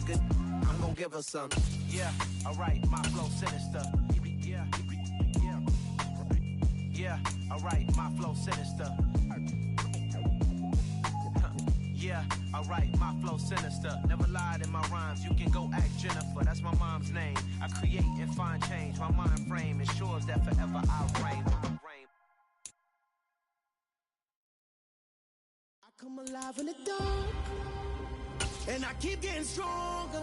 that good, I'm gonna give her some. Yeah, alright, my flow sinister. Yeah, yeah, yeah, alright, my flow sinister. Yeah, alright, my flow sinister. Never lied in my rhymes, you can go ask Jennifer. That's my mom's name. I create and find change. My mind frame ensures that forever I reign. I come alive in the dark, and I keep getting stronger.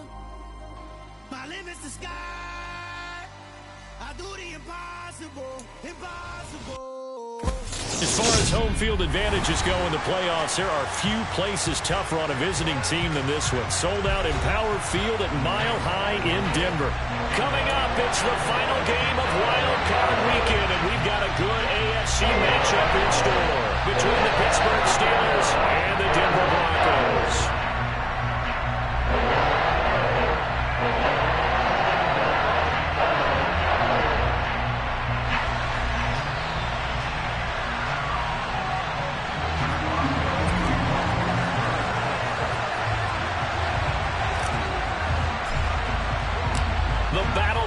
My limit's the sky. I do the impossible, impossible. As far as home field advantages go in the playoffs, there are few places tougher on a visiting team than this one. Sold out Empower Field at Mile High in Denver. Coming up, it's the final game of Wild Card Weekend, and we've got a good AFC matchup in store between the Pittsburgh Steelers and the Denver Broncos.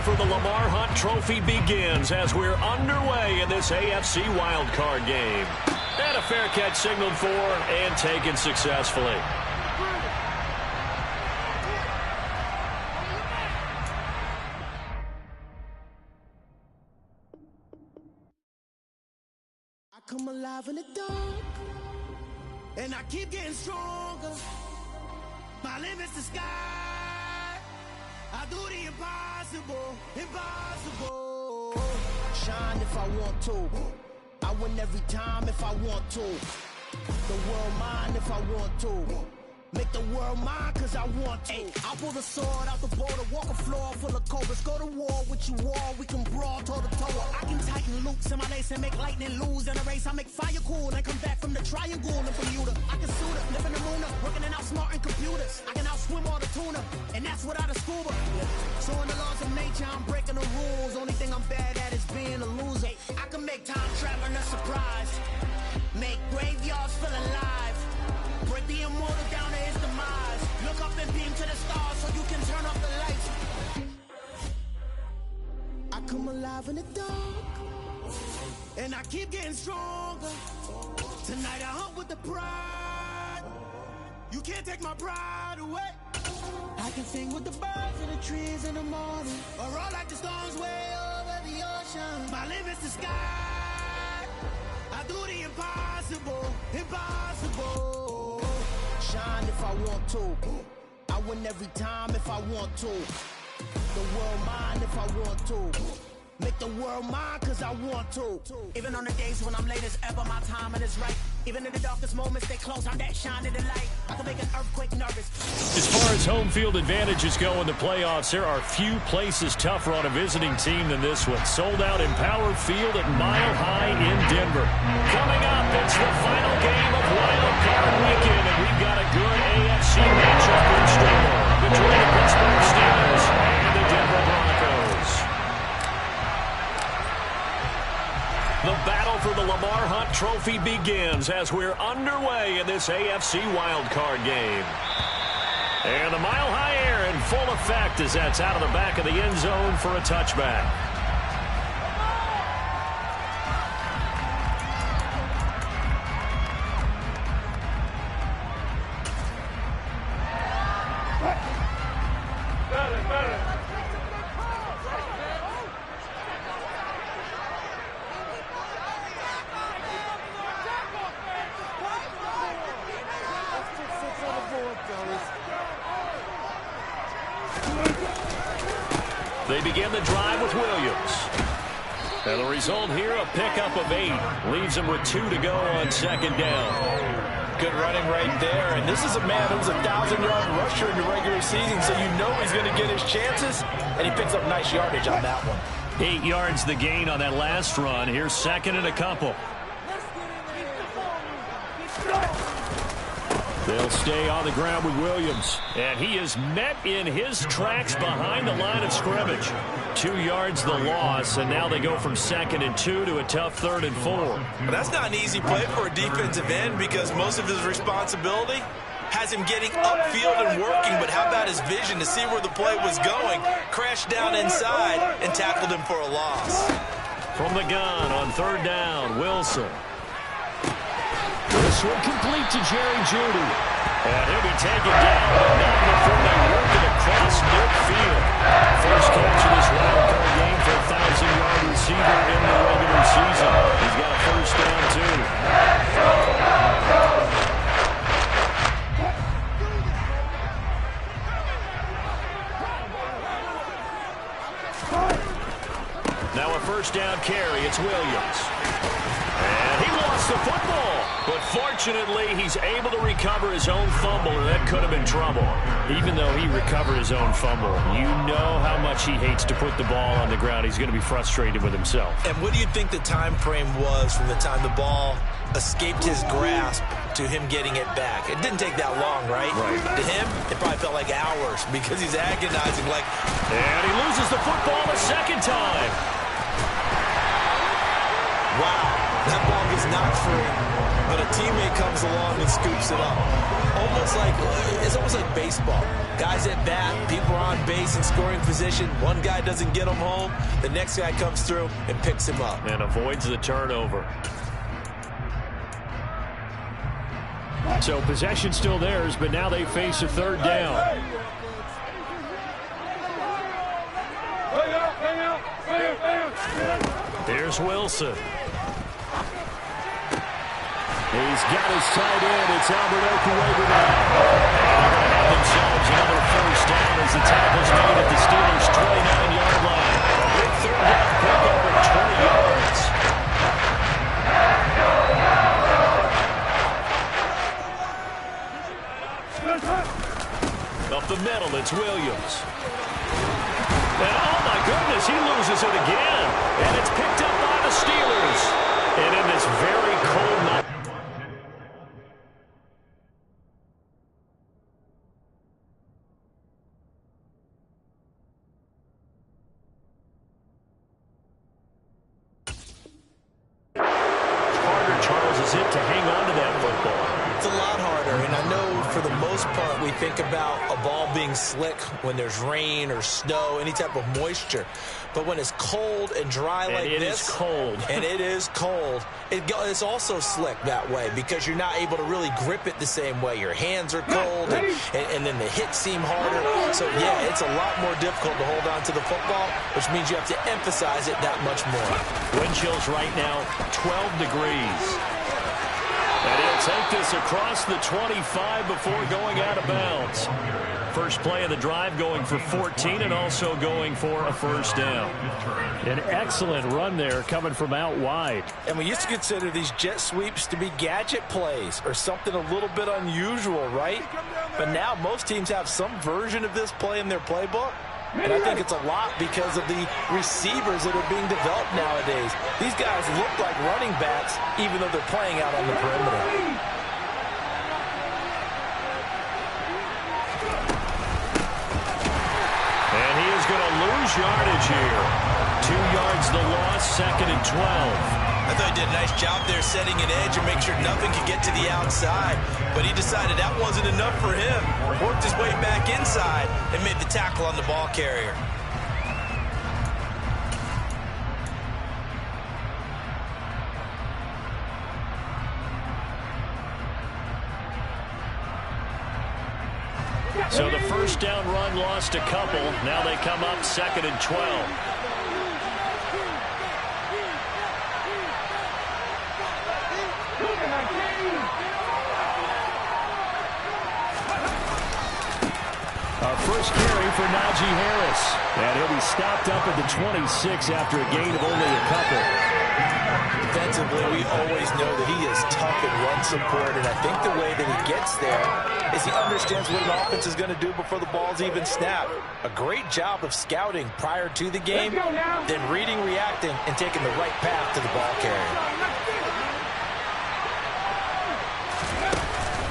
The Lamar Hunt Trophy begins as we're underway in this AFC wildcard game. And a fair catch signaled for and taken successfully. I come alive in the dark, and I keep getting stronger. My limit's the sky. I do the impossible, impossible. Shine if I want to. I win every time if I want to. The world mine if I want to. Make the world mine cause I want to. I pull the sword out the border, walk a floor full of cobras. Go to war with you all, we can brawl toe to toe. I can tighten loops in my lace and make lightning lose in a race. I make fire cool and come back from the triangle in Bermuda. I can suit up, live in the moon, working and outsmarting computers. I can outswim all the tuna, and that's without a scuba. So in the laws of nature, I'm breaking the rules. Only thing I'm bad at is being a loser. I can make time traveling a surprise. Make graveyards feel alive. Break the immortal down to his demise. Look up and beam to the stars so you can turn off the lights. I come alive in the dark, and I keep getting stronger. Tonight I hunt with the pride. You can't take my pride away. I can sing with the birds and the trees in the morning, or roll like the storms way over the ocean. My limit's the sky. I do the impossible, impossible. Shine if I want to. I win every time if I want to. The world mine if I want to. Make the world mine cause I want to. Even on the days when I'm late as ever, my timing is right. Even in the darkest moments, stay close, I'm that shining the light. I can make an earthquake nervous. As far as home field advantages go in the playoffs, there are few places tougher on a visiting team than this one. Sold out Empower Field at Mile High in Denver. Coming up, it's the final game of Wild Card Weekend, and we've got a good AFC matchup in store between the Pittsburgh Steelers and the Denver Broncos. The battle for the Lamar Hunt Trophy begins as we're underway in this AFC wildcard game. And the Mile High air in full effect as that's out of the back of the end zone for a touchback. They begin the drive with Williams. And the result here, a pickup of 8. Leaves them with 2 to go on second down. Good running right there. And this is a man who's a 1,000-yard rusher in the regular season, so you know he's going to get his chances. And he picks up nice yardage on that one. 8 yards the gain on that last run. Here's second and a couple. They'll stay on the ground with Williams. And he is met in his tracks behind the line of scrimmage. 2 yards the loss, and now they go from 2nd and 2 to a tough 3rd and 4. But that's not an easy play for a defensive end because most of his responsibility has him getting upfield and working, but how about his vision to see where the play was going? Crashed down inside and tackled him for a loss. From the gun on third down, Wilson. This one complete to Jerry Jeudy. And he'll be taken down, but not before they work it across midfield. First catch of this wild-card game for a 1,000-yard receiver in the regular season. He's got a first down, too. Now a first down carry. It's Williams. And he lost the football. But fortunately, he's able to recover his own fumble, and that could have been trouble. Even though he recovered his own fumble, you know how much he hates to put the ball on the ground. He's going to be frustrated with himself. And what do you think the time frame was from the time the ball escaped his grasp to him getting it back? It didn't take that long, right? To him, it probably felt like hours because he's agonizing like... And he loses the football a second time. Wow, that ball gets knocked free, but a teammate comes along and scoops it up. It's almost like baseball. Guys at bat, people are on base in scoring position. One guy doesn't get him home. The next guy comes through and picks him up. And avoids the turnover. So possession still theirs, but now they face a third down. Here's Wilson. He's got his tight end. It's Albert Okuwebe now. And they're going to have themselves another first down as the tackle's made at the Steelers' 29-yard line. A big third down pick over 20 yards. Up the middle, it's Williams. And oh my goodness, he loses it again. And it's picked up by the Steelers. And in this very cold night. It to hang on to that football. It's a lot harder, and I know for the most part we think about a ball being slick when there's rain or snow, any type of moisture. But when it's cold and dry like this, and it is cold, it's also slick that way because you're not able to really grip it the same way. Your hands are cold, and then the hits seem harder. So, yeah, it's a lot more difficult to hold on to the football, which means you have to emphasize it that much more. Wind chills right now, 12 degrees. And he'll take this across the 25 before going out of bounds. First play of the drive going for 14 and also going for a first down. An excellent run there coming from out wide. And we used to consider these jet sweeps to be gadget plays or something a little bit unusual, right? But now most teams have some version of this play in their playbook. And I think it's a lot because of the receivers that are being developed nowadays. These guys look like running backs even though they're playing out on the perimeter. And he is going to lose yardage here. 2 yards the loss, second and 12. I thought he did a nice job there setting an edge and make sure nothing could get to the outside. But he decided that wasn't enough for him. Worked his way back inside and made the tackle on the ball carrier. So the first down run lost a couple. Now they come up second and 12. Our first carry for Najee Harris. And he'll be stopped up at the 26 after a gain of only a couple. Defensively, we always know that he is tough in run support, and I think the way that he gets there is he understands what an offense is going to do before the ball's even snapped. A great job of scouting prior to the game, then reading, reacting, and taking the right path to the ball carrier.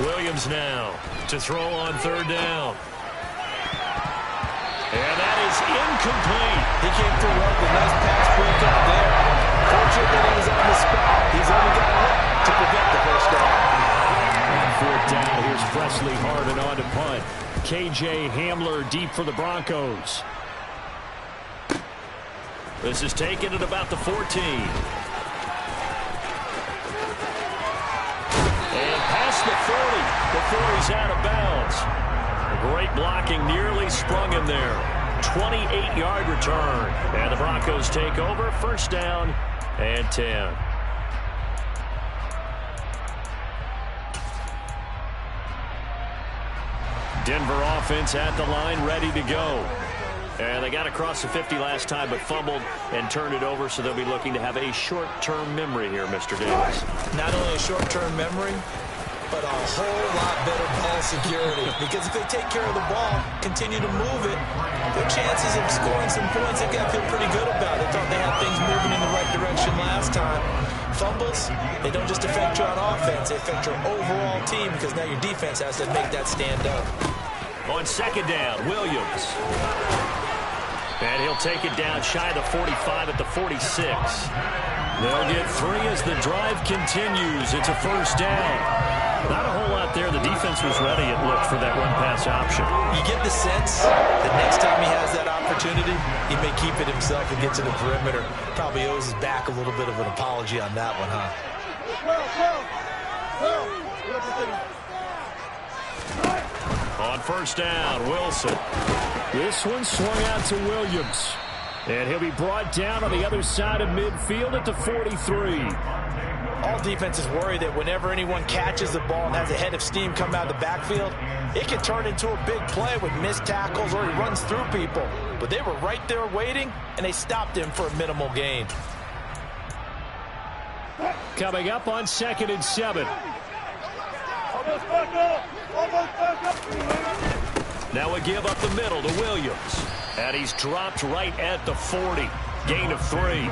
Williams now to throw on third down. And that is incomplete. He came through well with a nice pass breakup there. Fortunately, he was on the spot. He's only got enough to prevent the first down. On fourth down, here's Prescott. dangerously hard and on to punt. KJ Hamler deep for the Broncos. This is taken at about the 14. And past the 40 before he's out of bounds. Great blocking, nearly sprung him there. 28-yard return. And the Broncos take over. First down and 10. Denver offense at the line, ready to go. And they got across the 50 last time, but fumbled and turned it over, so they'll be looking to have a short-term memory here, Mr. Davis. Not only a short-term memory, but a whole lot better ball security. Because if they take care of the ball, continue to move it, their chances of scoring some points, they've got to feel pretty good about it. They thought they had things moving in the right direction last time. Fumbles, they don't just affect you on offense, they affect your overall team, because now your defense has to make that stand up. On second down, Williams. And he'll take it down shy of the 45 at the 46. They'll get 3 as the drive continues. It's a first down. Not a whole lot there. The defense was ready, it looked, for that run-pass option. You get the sense that next time he has that opportunity, he may keep it himself and get to the perimeter. Probably owes his back a little bit of an apology on that one, huh? On first down, Wilson. This one swung out to Williams. And he'll be brought down on the other side of midfield at the 43. All defenses worry that whenever anyone catches the ball and has a head of steam come out of the backfield, it can turn into a big play with missed tackles or he runs through people. But they were right there waiting, and they stopped him for a minimal gain. Coming up on 2nd and 7. Now a give up the middle to Williams. And he's dropped right at the 40. Gain of 3.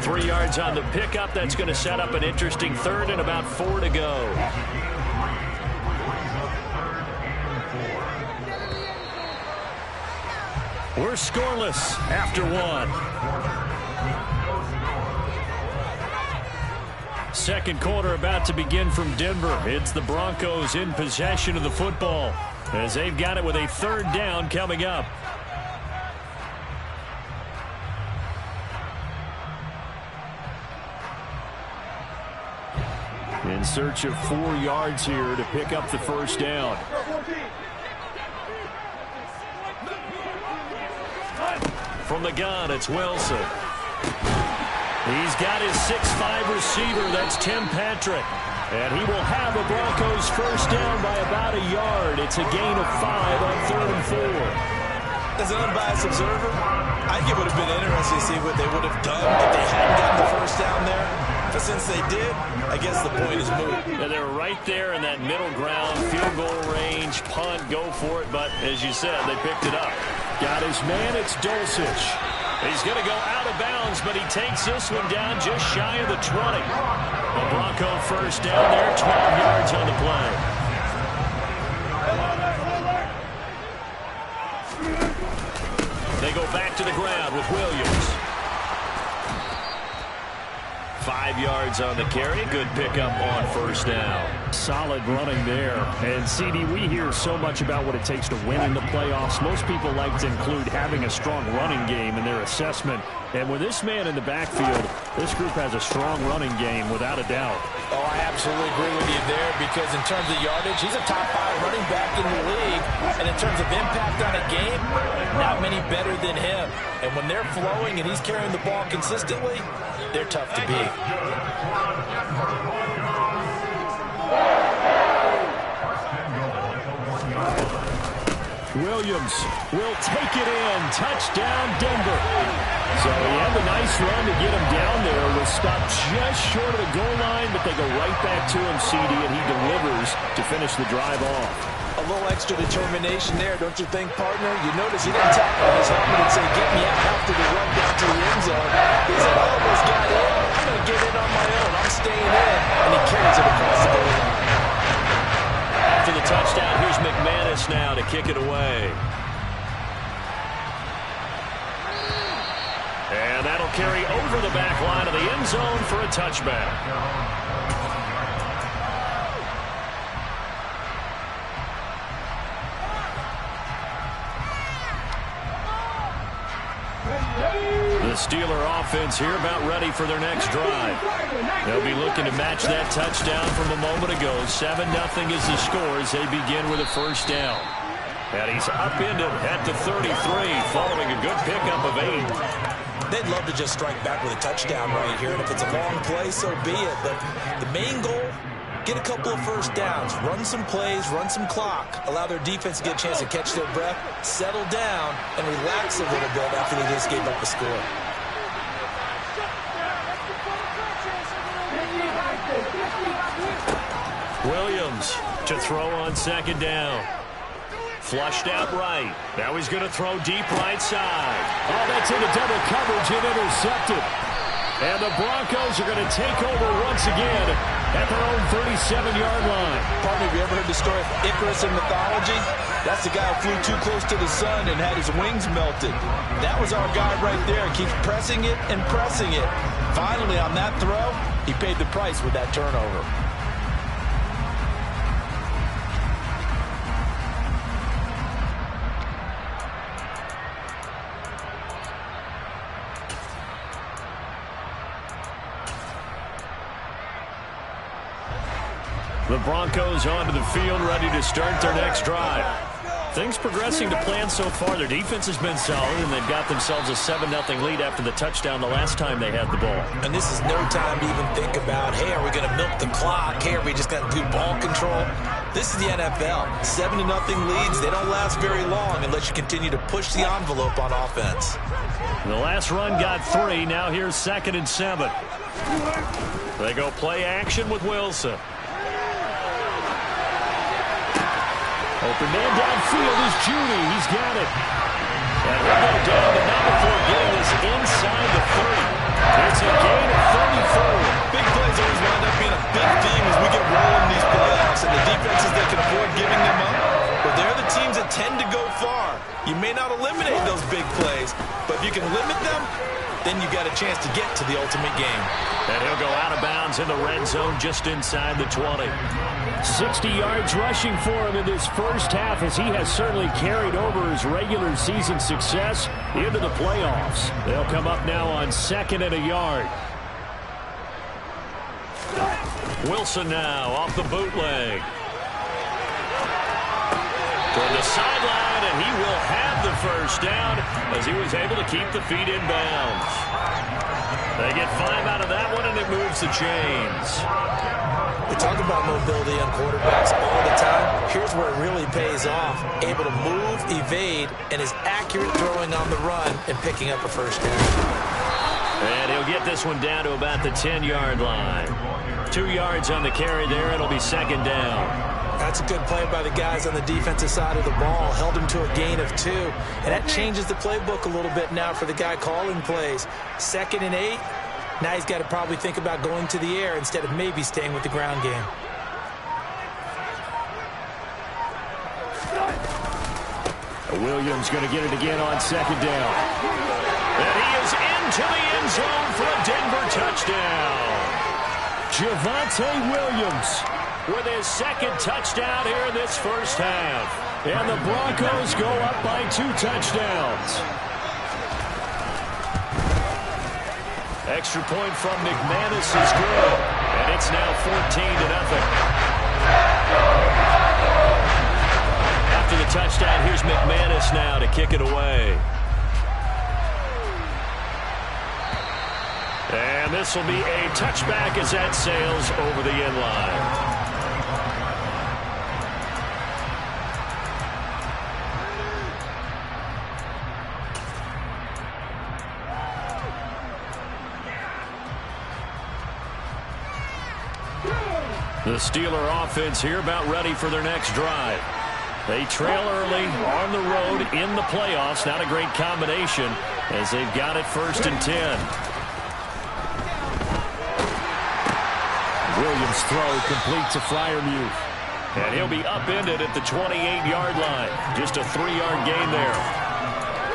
3 yards on the pickup. That's going to set up an interesting third and about 4 to go. We're scoreless after 1. Second quarter about to begin from Denver. It's the Broncos in possession of the football as they've got it with a third down coming up. In search of 4 yards here to pick up the first down. From the gun, it's Wilson. He's got his 6'5" receiver. That's Tim Patrick. And he will have the Broncos first down by about a yard. It's a gain of 5 on 3rd and 4. As an unbiased observer, I think it would have been interesting to see what they would have done if they hadn't gotten the first down there. But since they did, I guess the point is moot. Yeah, they were right there in that middle ground, field goal range, punt, go for it. But as you said, they picked it up. Got his man, it's Dulcich. He's going to go out of bounds, but he takes this one down just shy of the 20. The Bronco first down there, 12 yards on the play. They go back to the ground with Williams. 5 yards on the carry. Good pickup on first down. Solid running there. And, CD, we hear so much about what it takes to win in the playoffs. Most people like to include having a strong running game in their assessment. And with this man in the backfield, this group has a strong running game without a doubt. Oh, I absolutely agree with you there because in terms of yardage, he's a top 5 running back in the league. And in terms of impact on a game, not many better than him. And when they're flowing and he's carrying the ball consistently, they're tough to beat. Williams will take it in. Touchdown, Denver. So he had a nice run to get him down there. Was stopped just short of the goal line, but they go right back to him, CD, and he delivers to finish the drive off. A little extra determination there, don't you think, partner? You notice he didn't tap on his helmet and say, get me out after the run down to the end zone. He said, I almost got in. I'm going to get in on my own. I'm staying in. And he carries it across the goal line. After the touchdown, here's McManus now to kick it away. And that'll carry over the back line of the end zone for a touchback. The Steeler offense here about ready for their next drive. They'll be looking to match that touchdown from a moment ago. 7-0 is the score as they begin with a first down. And he's upended at the 33 following a good pickup of 8. They'd love to just strike back with a touchdown right here, and if it's a long play, so be it. But the main goal, get a couple of first downs, run some plays, run some clock, allow their defense to get a chance to catch their breath, settle down, and relax a little bit after they just gave up a score. Williams to throw on second down. Flushed out right. Now he's going to throw deep right side. Oh, that's into double coverage and intercepted. And the Broncos are going to take over once again at their own 37-yard line. Partner, have you ever heard the story of Icarus in mythology? That's the guy who flew too close to the sun and had his wings melted. That was our guy right there. Keeps pressing it and pressing it. Finally, on that throw, he paid the price with that turnover. The Broncos onto the field, ready to start their next drive. Things progressing to plan so far. Their defense has been solid, and they've got themselves a 7-0 lead after the touchdown the last time they had the ball. And this is no time to even think about, hey, are we going to milk the clock? Hey, are we just going to do ball control? This is the NFL. 7-0 leads, they don't last very long unless you continue to push the envelope on offense. The last run got 3. Now here's 2nd and 7. They go play action with Wilson. Open man downfield is Judy. He's got it. And we'll go down the number 4, getting this inside the 30. It's a gain of 34. Big plays always wind up being a big theme as we get rolling these playoffs. And the defenses that can avoid giving them up, but they're the teams that tend to go far. You may not eliminate those big plays, but if you can limit them, then you got a chance to get to the ultimate game. And he'll go out of bounds in the red zone just inside the 20. 60 yards rushing for him in this first half as he has certainly carried over his regular season success into the playoffs. They'll come up now on 2nd and a yard. Wilson now off the bootleg. Toward the sideline, and he will have the first down as he was able to keep the feet in bounds. They get 5 out of that one, and it moves the chains. We talk about mobility on quarterbacks all the time. Here's where it really pays off. Able to move, evade, and is accurate throwing on the run and picking up a first down. And he'll get this one down to about the 10-yard line. 2 yards on the carry there. It'll be 2nd down. That's a good play by the guys on the defensive side of the ball. Held him to a gain of 2. And that changes the playbook a little bit now for the guy calling plays. 2nd and 8. Now he's got to probably think about going to the air instead of maybe staying with the ground game. Williams going to get it again on 2nd down. And he is into the end zone for a Denver touchdown. Javonte Williams with his 2nd touchdown here in this first half. And the Broncos go up by 2 touchdowns. Extra point from McManus is good. And it's now 14-0. After the touchdown, here's McManus now to kick it away. And this will be a touchback as that sails over the end line. The Steeler offense here about ready for their next drive. They trail early on the road in the playoffs. Not a great combination as they've got it 1st and 10. Williams' throw complete to Freiermuth. And he'll be upended at the 28-yard line. Just a 3-yard gain there.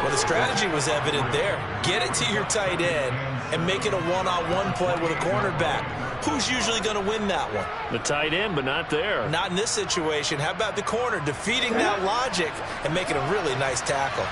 Well, the strategy was evident there. Get it to your tight end and make it a one-on-one play with a cornerback. Who's usually going to win that one? The tight end, but not there. Not in this situation. How about the corner defeating that logic and making a really nice tackle?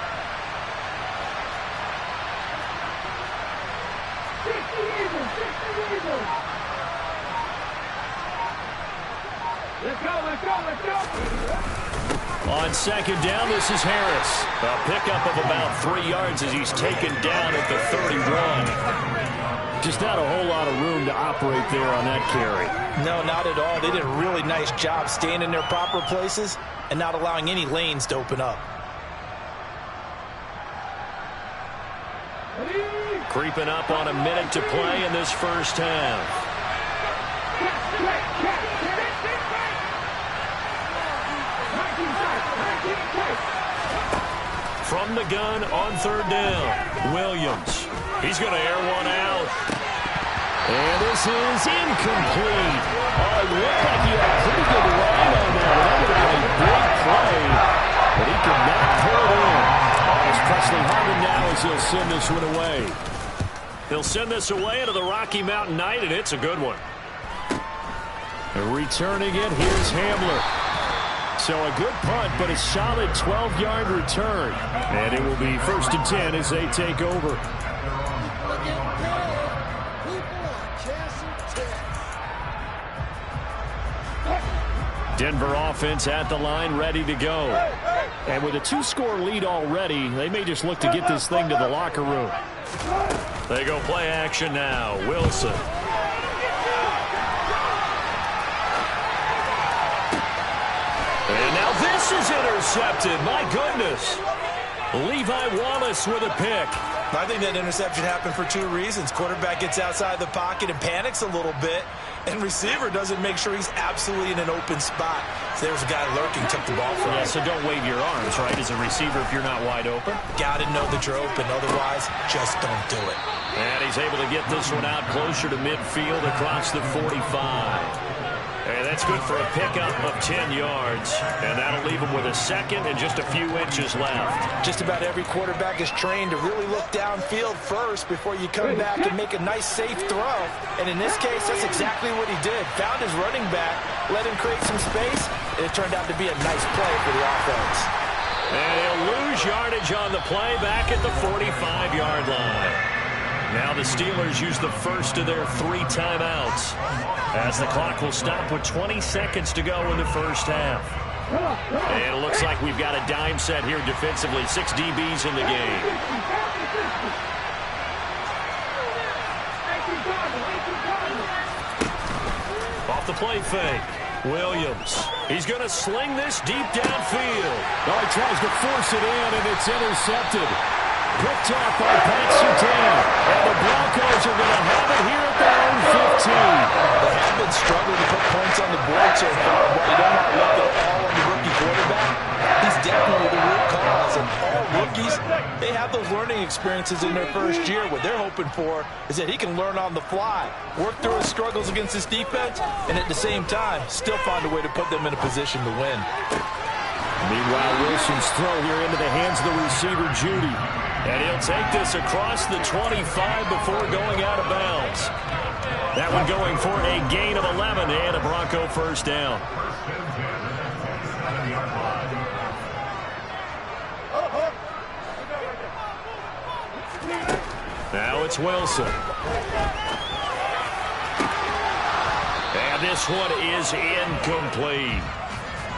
On second down, this is Harris. A pickup of about 3 yards as he's taken down at the 31. Just not a whole lot of room to operate there on that carry. No, not at all. They did a really nice job staying in their proper places and not allowing any lanes to open up. Creeping up on a minute to play in this first half. From the gun on third down, Williams. He's going to air one out. And this is incomplete. Oh, it looked like he had a pretty good line on that. That would have been a big play, but he could not pull it in. As Presley Harvin now as he'll send this one away. He'll send this away into the Rocky Mountain Night, and it's a good one. Returning it, here's Hamler. So a good punt, but a solid 12-yard return. And it will be 1st and 10 as they take over. Denver offense at the line, ready to go. And with a 2-score lead already, they may just look to get this thing to the locker room. They go play action now. Wilson. And now this is intercepted. My goodness. Levi Wallace with a pick. I think that interception happened for 2 reasons. Quarterback gets outside the pocket and panics a little bit, and receiver doesn't make sure he's absolutely in an open spot. So there's a guy lurking, took the ball from him. Yeah, so don't wave your arms, right, as a receiver if you're not wide open. Got to know that you're open. Otherwise, just don't do it. And he's able to get this one out closer to midfield across the 45. And that's good for a pickup of 10 yards. And that'll leave him with a second and just a few inches left. Just about every quarterback is trained to really look downfield first before you come back and make a nice, safe throw. And in this case, that's exactly what he did. Found his running back, let him create some space, and it turned out to be a nice play for the offense. And he'll lose yardage on the play back at the 45-yard line. Now the Steelers use the first of their 3 timeouts as the clock will stop with 20 seconds to go in the first half. And it looks like we've got a dime set here defensively. 6 DBs in the game. Off the play fake. Williams. He's going to sling this deep downfield. Oh, he tries to force it in, and it's intercepted. Picked off by Pat Surtain. And the Broncos are going to have it here at their own 15. They have been struggling to put points on the board so far. While you don't have left it all on the rookie quarterback, he's definitely the root cause. And all rookies, they have those learning experiences in their first year. What they're hoping for is that he can learn on the fly, work through his struggles against his defense, and at the same time, still find a way to put them in a position to win. Meanwhile, Wilson's throw here into the hands of the receiver, Judy. And he'll take this across the 25 before going out of bounds. That one going for a gain of 11 and a Bronco first down. Now it's Wilson. And this one is incomplete.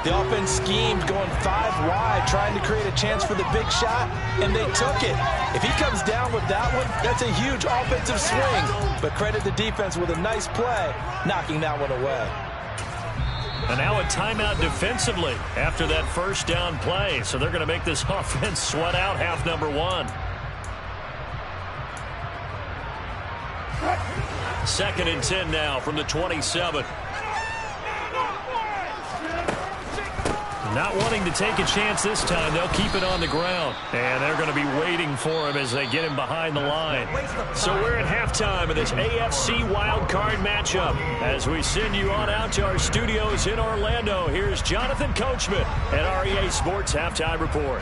The offense schemed going 5 wide, trying to create a chance for the big shot, and they took it. If he comes down with that one, that's a huge offensive swing. But credit the defense with a nice play, knocking that one away. And now a timeout defensively after that first down play. So they're going to make this offense sweat out half number 1. 2nd and 10 now from the 27. Not wanting to take a chance this time, they'll keep it on the ground. And they're going to be waiting for him as they get him behind the line. So we're at halftime of this AFC wildcard matchup. As we send you on out to our studios in Orlando, here's Jonathan Coachman at REA Sports Halftime Report.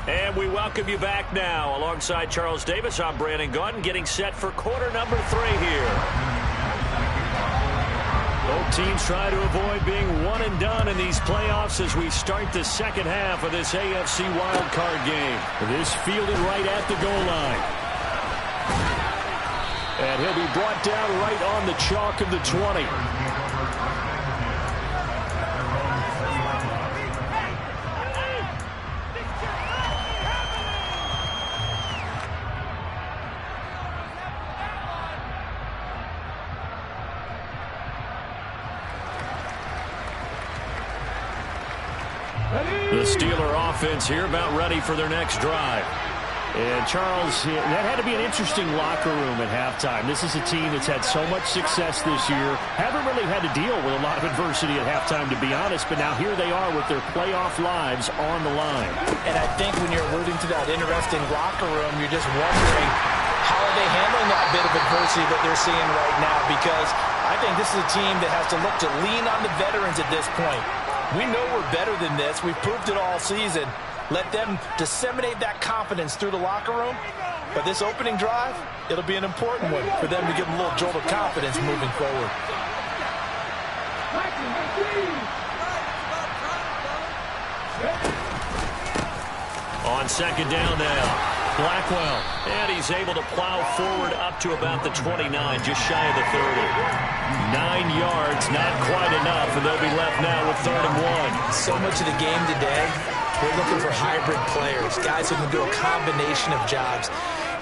And we welcome you back now. Alongside Charles Davis, I'm Brandon Gaudin, getting set for quarter number 3 here. Both teams try to avoid being one and done in these playoffs as we start the second half of this AFC wildcard game. This fielded right at the goal line. And he'll be brought down right on the chalk of the 20. The Steeler offense here about ready for their next drive. And, Charles, that had to be an interesting locker room at halftime. This is a team that's had so much success this year. Haven't really had to deal with a lot of adversity at halftime, to be honest. But now here they are with their playoff lives on the line. And I think when you're alluding to that interesting locker room, you're just wondering how are they handling that bit of adversity that they're seeing right now. Because I think this is a team that has to look to lean on the veterans at this point. We know we're better than this. We've proved it all season. Let them disseminate that confidence through the locker room. But this opening drive, it'll be an important one for them to give them a little jolt of confidence moving forward. On second down now, Blackwell. And he's able to plow forward up to about the 29, just shy of the 30. 9 yards, not quite enough, and they'll be left now with 3rd and 1. So much of the game today, we're looking for hybrid players, guys who can do a combination of jobs.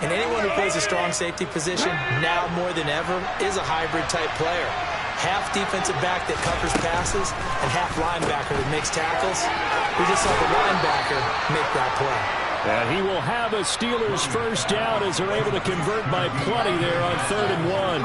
And anyone who plays a strong safety position, now more than ever, is a hybrid-type player. Half defensive back that covers passes, and half linebacker that makes tackles. We just saw the linebacker make that play. And he will have a Steelers first down as they're able to convert by plenty there on 3rd and 1.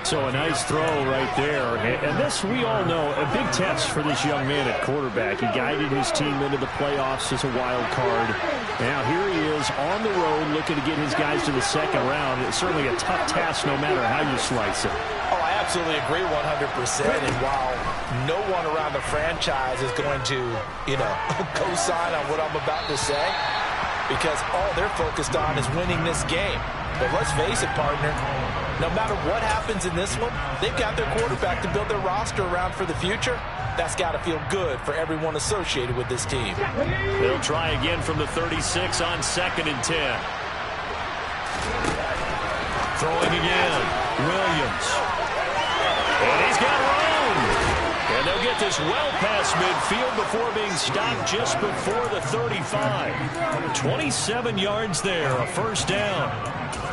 So a nice throw right there. And this, we all know, a big test for this young man at quarterback. He guided his team into the playoffs as a wild card. Now here he is on the road looking to get his guys to the second round. It's certainly a tough task no matter how you slice it. Oh, I absolutely agree 100%. And while no one around the franchise is going to, co-sign on what I'm about to say, because all they're focused on is winning this game. But let's face it, partner, no matter what happens in this one, they've got their quarterback to build their roster around for the future. That's got to feel good for everyone associated with this team. They'll try again from the 36 on 2nd and 10. Throwing again, Williams. And he's got room. And they'll get this well past midfield before being stopped just before the 35. 27 yards there, a first down.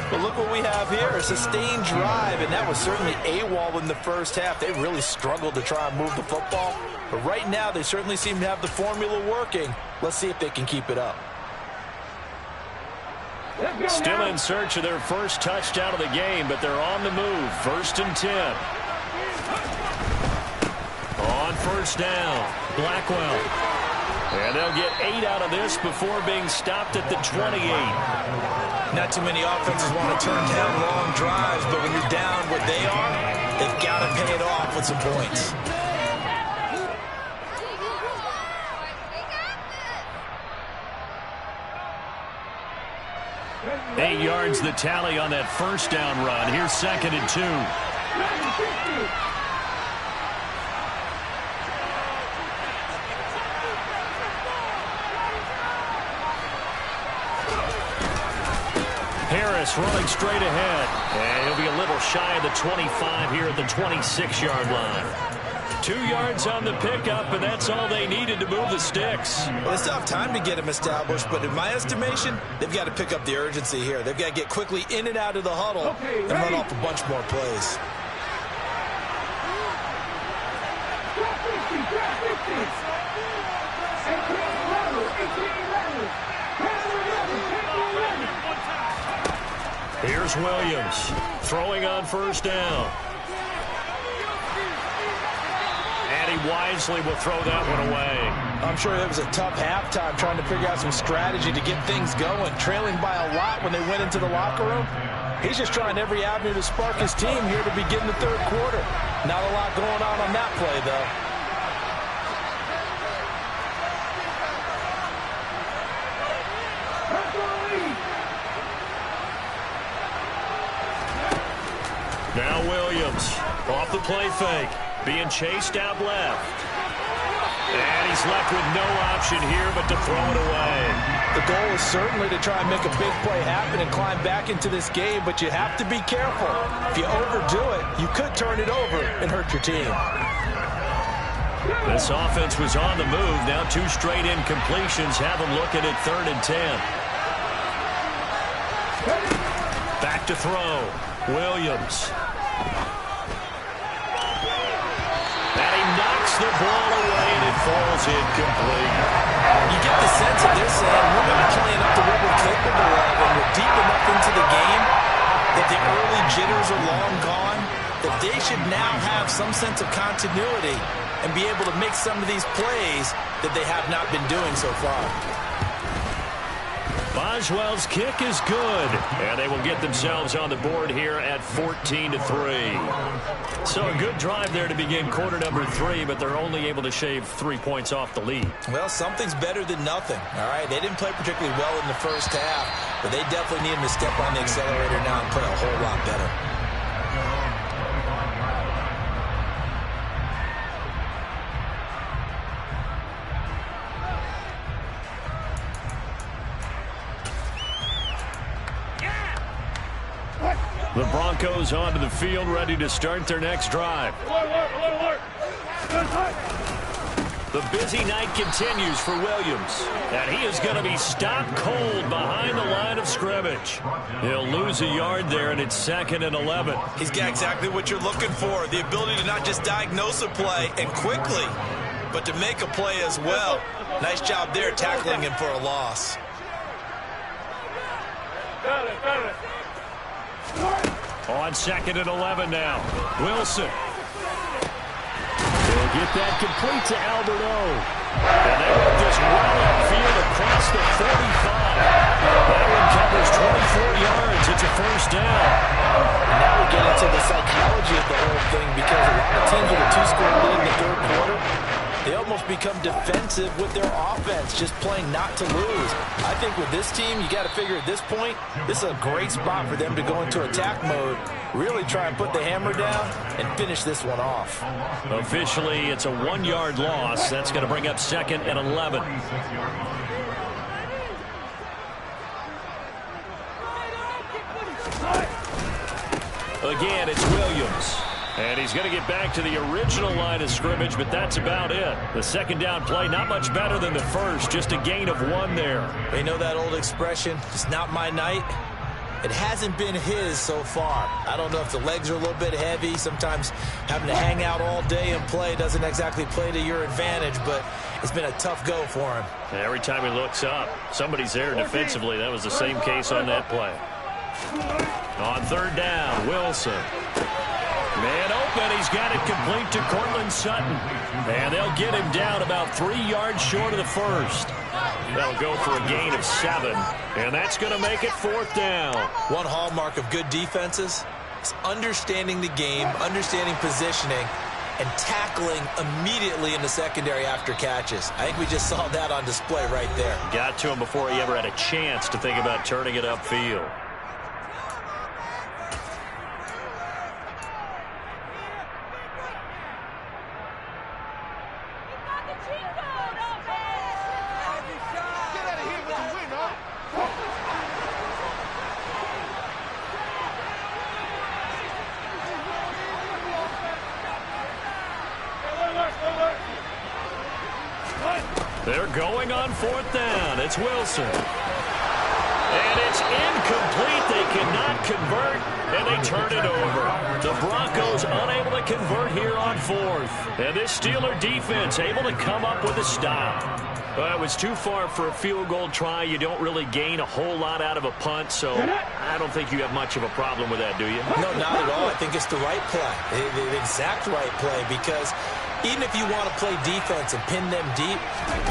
But look what we have here, a sustained drive, and that was certainly AWOL in the first half. They really struggled to try and move the football. But right now, they certainly seem to have the formula working. Let's see if they can keep it up. Still in search of their first touchdown of the game, but they're on the move. 1st and 10. On first down, Blackwell. And they'll get 8 out of this before being stopped at the 28. Not too many offenses want to turn down long drives, but when you're down what they are, they've got to pay it off with some points. Eight yards the tally on that first down run. Here's 2nd and 2. Harris running straight ahead. And he'll be a little shy of the 25 here at the 26-yard line. 2 yards on the pickup, and that's all they needed to move the sticks. Well, they still have time to get him established, but in my estimation, they've got to pick up the urgency here. They've got to get quickly in and out of the huddle and run off a bunch more plays. Here's Williams throwing on first down. And he wisely will throw that one away. I'm sure it was a tough halftime trying to figure out some strategy to get things going. Trailing by a lot when they went into the locker room. He's just trying every avenue to spark his team here to begin the third quarter. Not a lot going on that play, though. Now Williams off the play fake. being chased out left. And he's left with no option here but to throw it away. The goal is certainly to try and make a big play happen and climb back into this game, but you have to be careful. If you overdo it, you could turn it over and hurt your team. This offense was on the move. Now 2 straight incompletions have them looking at 3rd and 10. Back to throw. Williams. And he knocks the ball away, and it falls incomplete. You get the sense that they're saying, we're not playing up to what we're capable of, and we're deep enough into the game that the early jitters are long gone, that they should now have some sense of continuity and be able to make some of these plays that they have not been doing so far. Boswell's kick is good, and they will get themselves on the board here at 14-3. So a good drive there to begin quarter number 3, but they're only able to shave 3 points off the lead. Well, something's better than nothing, all right? They didn't play particularly well in the first half, but they definitely need them to step on the accelerator now and play a whole lot better. The Broncos onto the field, ready to start their next drive. The busy night continues for Williams, and he is going to be stopped cold behind the line of scrimmage. He'll lose a yard there, and it's 2nd and 11. He's got exactly what you're looking for, the ability to not just diagnose a play and quickly, but to make a play as well. Nice job there tackling him for a loss. On 2nd and 11 now. Wilson. They'll get that complete to Albert O. And they work this well upfield across the 45. That one covers 24 yards. It's a first down. Now we get into the psychology of the whole thing, because a lot of teams with a 2-score lead in the 3rd quarter, they almost become defensive with their offense, just playing not to lose. I think with this team, you got to figure at this point, this is a great spot for them to go into attack mode, really try and put the hammer down and finish this one off. Officially, it's a 1-yard loss. That's going to bring up 2nd and 11. Again, it's Williams. And he's going to get back to the original line of scrimmage, but that's about it. The 2nd down play, not much better than the first, just a gain of 1 there. You know that old expression, it's not my night? It hasn't been his so far. I don't know if the legs are a little bit heavy. Sometimes having to hang out all day and play doesn't exactly play to your advantage, but it's been a tough go for him. Every time he looks up, somebody's there defensively. That was the same case on that play. On 3rd down, Wilson. Man open, he's got it complete to Cortland Sutton. And they'll get him down about 3 yards short of the first. That'll go for a gain of 7. And that's going to make it 4th down. One hallmark of good defenses is understanding the game, understanding positioning, and tackling immediately in the secondary after catches. I think we just saw that on display right there. Got to him before he ever had a chance to think about turning it upfield. They're going on 4th down. It's Wilson. And it's incomplete. They cannot convert, and they turn it over. The Broncos unable to convert here on 4th. And this Steeler defense able to come up with a stop. Well, it was too far for a field goal try. You don't really gain a whole lot out of a punt, so I don't think you have much of a problem with that, do you? No, not at all. I think it's the right play, the exact right play, because even if you want to play defense and pin them deep,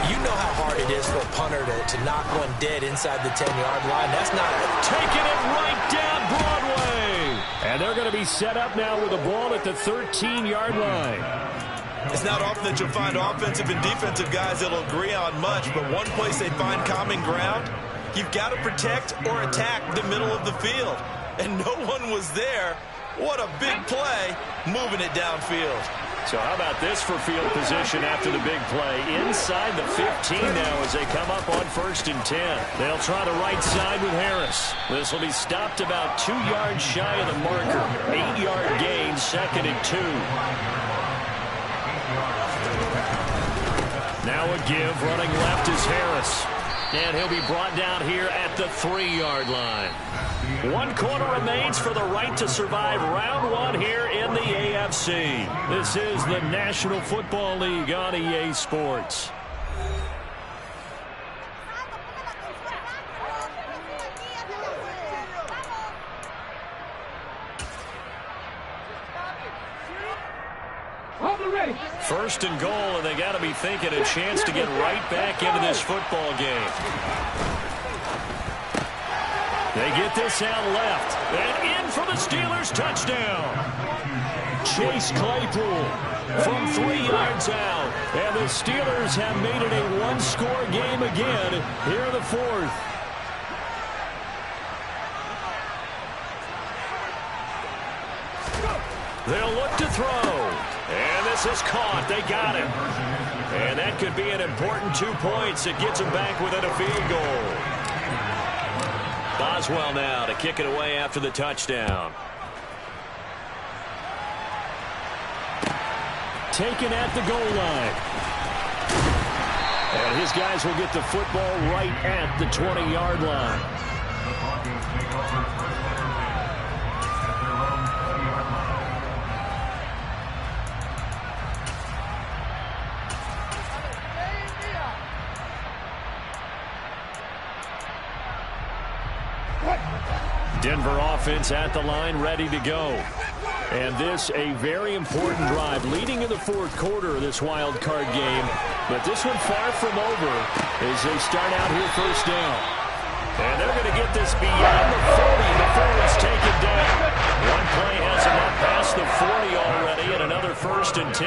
you know how hard it is for a punter to knock one dead inside the 10-yard line. That's not taking it right down Broadway. And they're going to be set up now with a ball at the 13-yard line. It's not often that you'll find offensive and defensive guys that'll agree on much, but one place they find common ground, you've got to protect or attack the middle of the field. And no one was there. What a big play, moving it downfield. So how about this for field position after the big play? Inside the 15 now as they come up on 1st and 10. They'll try the right side with Harris. This will be stopped about 2 yards shy of the marker. 8-yard gain, 2nd and 2. Now a give, running left is Harris. And he'll be brought down here at the 3-yard line. 1 quarter remains for the right to survive round 1 here in the AFC. This is the National Football League on EA Sports. First and goal, and they got to be thinking a chance to get right back into this football game. They get this out left, and in for the Steelers touchdown. Chase Claypool from 3 yards out, and the Steelers have made it a 1-score game again here in the 4th. They'll look to throw. And this is caught. They got it. And that could be an important 2 points. It gets them back within a field goal. Boswell now to kick it away after the touchdown. Taken at the goal line. And his guys will get the football right at the 20-yard line. Denver offense at the line, ready to go. And this a very important drive leading in the 4th quarter of this wild card game. But this one far from over as they start out here 1st down. And they're going to get this beyond the 40 before it's taken down. One play has them up past the 40 already, and another 1st and 10.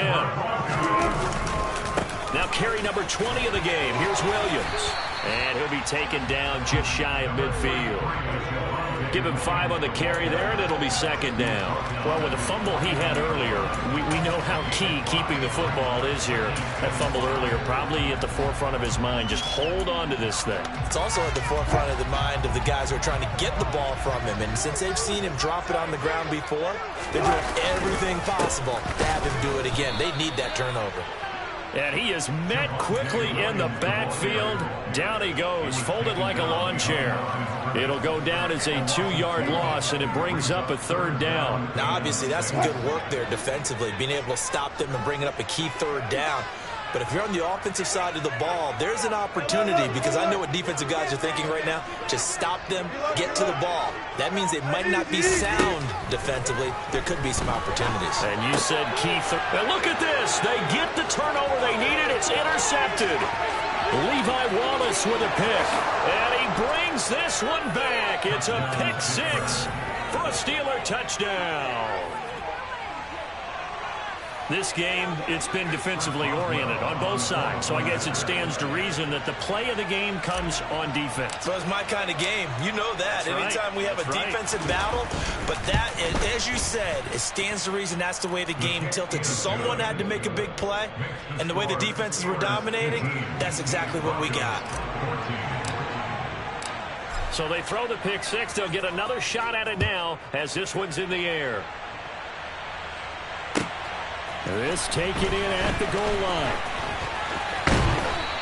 Now carry number 20 of the game. Here's Williams. And he'll be taken down just shy of midfield. Give him 5 on the carry there, and it'll be 2nd down. Well, with the fumble he had earlier, we know how key keeping the football is here. That fumble earlier probably at the forefront of his mind. Just hold on to this thing. It's also at the forefront of the mind of the guys who are trying to get the ball from him. And since they've seen him drop it on the ground before, they're doing everything possible to have him do it again. They need that turnover. And he is met quickly in the backfield. Down he goes, folded like a lawn chair. It'll go down as a 2-yard loss, and it brings up a 3rd down. Now, obviously, that's some good work there defensively, being able to stop them and bringing up a key 3rd down. But if you're on the offensive side of the ball, there's an opportunity, because I know what defensive guys are thinking right now. Just stop them, get to the ball. That means they might not be sound defensively. There could be some opportunities. And you said Keith. And look at this. They get the turnover they needed. It's intercepted. Levi Wallace with a pick. And he brings this one back. It's a pick 6 for a Steeler touchdown. This game, it's been defensively oriented on both sides, so I guess it stands to reason that the play of the game comes on defense. So it's my kind of game. You know that. Anytime we have a defensive battle, but that, as you said, it stands to reason that's the way the game tilted. Someone had to make a big play, and the way the defenses were dominating, that's exactly what we got. So they throw the pick 6. They'll get another shot at it now as this one's in the air. This taken in at the goal line.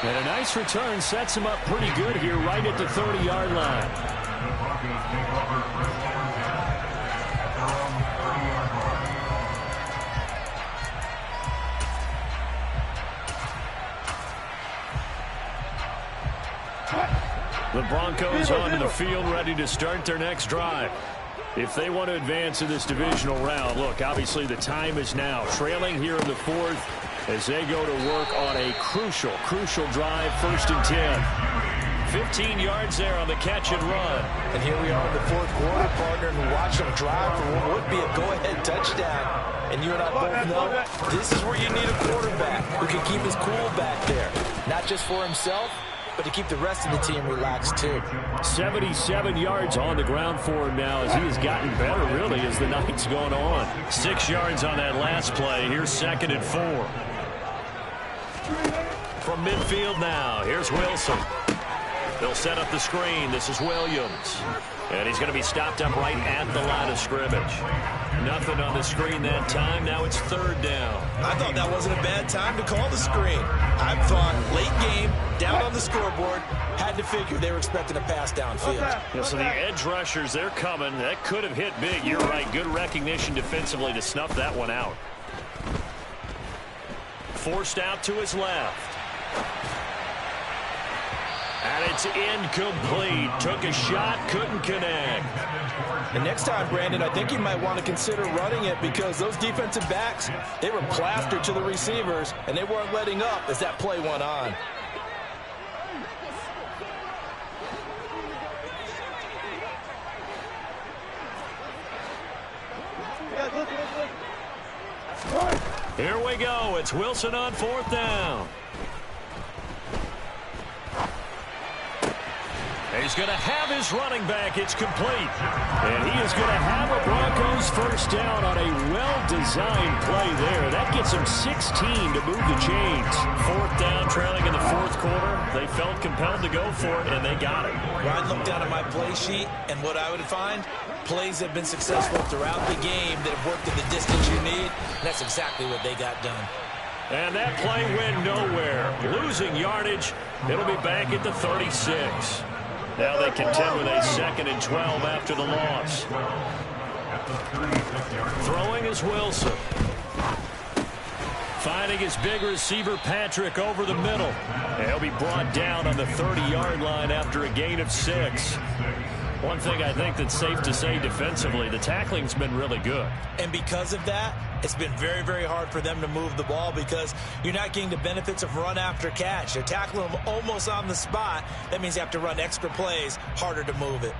And a nice return sets him up pretty good here right at the 30-yard line. The Broncos onto the field ready to start their next drive. If they want to advance in this divisional round, look, obviously the time is now. Trailing here in the 4th as they go to work on a crucial drive, 1st and 10. 15 yards there on the catch and run. And here we are in the 4th quarter, partner, and watch them drive for what would be a go-ahead touchdown. And you and I both know this is where you need a quarterback who can keep his cool back there. Not just for himself, but but to keep the rest of the team relaxed too. 77 yards on the ground for him now as he has gotten better, really, as the night's gone on. 6 yards on that last play. Here's 2nd and 4. From midfield now, here's Wilson. They'll set up the screen. This is Williams. And he's going to be stopped up right at the line of scrimmage. Nothing on the screen that time. Now it's 3rd down. I thought that wasn't a bad time to call the screen. I thought late game, down on the scoreboard, had to figure they were expecting a pass downfield. Yeah, so the edge rushers, they're coming. That could have hit big. You're right. Good recognition defensively to snuff that one out. Forced out to his left. And it's incomplete. Took a shot, couldn't connect. And next time, Brandon, I think you might want to consider running it because those defensive backs, they were plastered to the receivers, and they weren't letting up as that play went on. Here we go. It's Wilson on 4th down. He's going to have his running back. It's complete. And he is going to have a Broncos first down on a well-designed play there. That gets him 16 to move the chains. 4th down, trailing in the 4th quarter. They felt compelled to go for it, and they got it. Ryan looked down at my play sheet, and what I would find, plays have been successful throughout the game that have worked at the distance you need. And that's exactly what they got done. And that play went nowhere. Losing yardage. It'll be back at the 36. Now they contend with a 2nd and 12 after the loss. Throwing is Wilson. Finding his big receiver, Patrick, over the middle. And he'll be brought down on the 30-yard line after a gain of 6. One thing I think that's safe to say defensively, the tackling's been really good. And because of that, it's been very, very hard for them to move the ball because you're not getting the benefits of run after catch. They're tackling them almost on the spot. That means you have to run extra plays, harder to move it.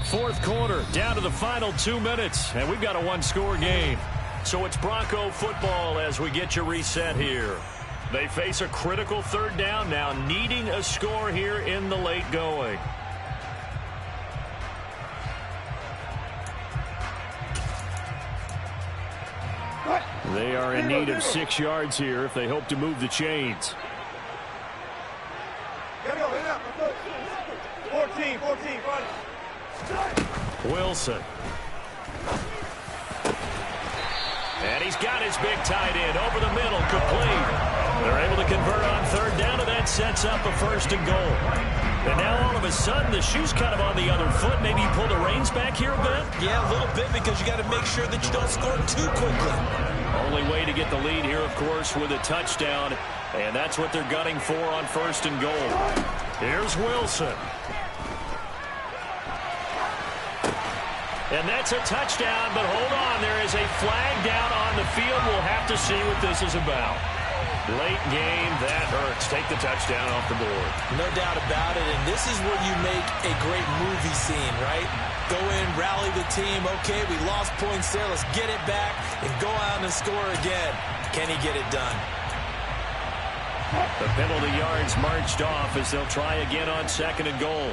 4th quarter, down to the final 2 minutes, and we've got a one-score game. So it's Bronco football as we get you reset here. They face a critical 3rd down now, needing a score here in the late going. They are in need of 6 yards here if they hope to move the chains. 14. Wilson. And he's got his big tight end over the middle, complete. They're able to convert on 3rd down, and that sets up a 1st and goal. And now all of a sudden, the shoe's kind of on the other foot. Maybe you pull the reins back here a bit? Yeah, a little bit because you got to make sure that you don't score too quickly. Only way to get the lead here, of course, with a touchdown. And that's what they're gunning for on 1st and goal. Here's Wilson. And that's a touchdown, but hold on. There is a flag down on the field. We'll have to see what this is about. Late game, that hurts. Take the touchdown off the board. No doubt about it, and this is where you make a great movie scene, right? Go in, rally the team. Okay, we lost points there. Let's get it back and go out and score again. Can he get it done? The penalty yards marched off as they'll try again on 2nd and goal.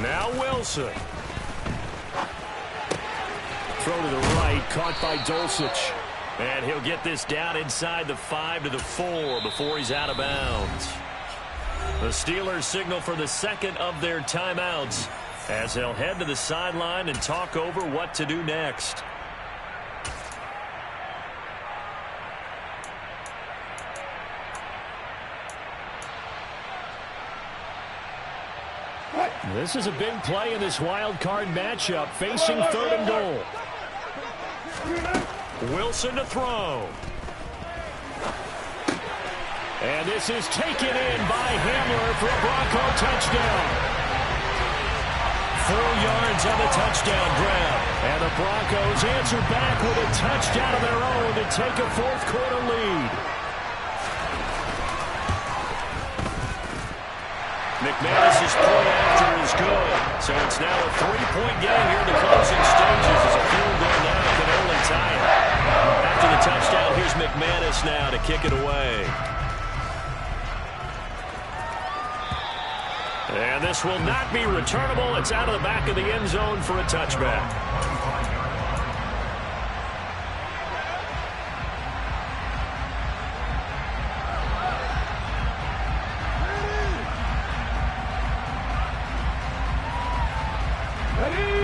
Now Wilson. Throw to the right, caught by Dulcich. And he'll get this down inside the 5 to the 4 before he's out of bounds. The Steelers signal for the 2nd of their timeouts as they'll head to the sideline and talk over what to do next. This is a big play in this wild card matchup, facing 3rd and goal. Wilson to throw. And this is taken in by Hamler for a Bronco touchdown. 4 yards on the touchdown grab. And the Broncos answer back with a touchdown of their own to take a 4th quarter lead. McManus's point after is good. So it's now a 3-point game here in the closing stages as a field goal now can only tie it. After the touchdown, here's McManus now to kick it away. And this will not be returnable. It's out of the back of the end zone for a touchback.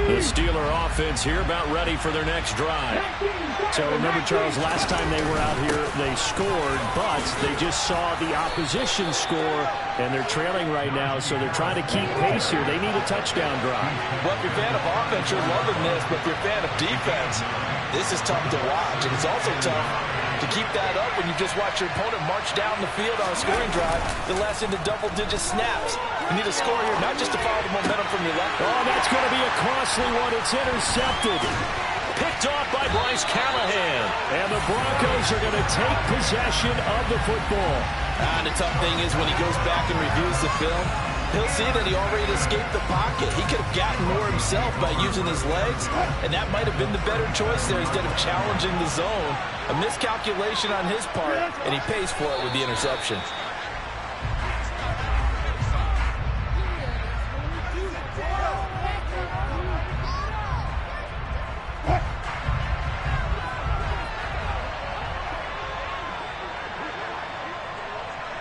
The Steeler offense here about ready for their next drive. So remember, Charles, last time they were out here, they scored, but they just saw the opposition score, and they're trailing right now, so they're trying to keep pace here. They need a touchdown drive. Well, if you're a fan of offense, you're loving this, but if you're a fan of defense, this is tough to watch, and it's also tough to keep that up when you just watch your opponent march down the field on a scoring drive that lasts into double-digit snaps. You need a score here, not just to follow the momentum from your left. Oh, that's going to be a costly one. It's intercepted. Picked off by Bryce Callahan. And the Broncos are going to take possession of the football. And the tough thing is when he goes back and reviews the film, he'll see that he already escaped the pocket. He could have gotten more himself by using his legs, and that might have been the better choice there instead of challenging the zone. A miscalculation on his part, and he pays for it with the interception.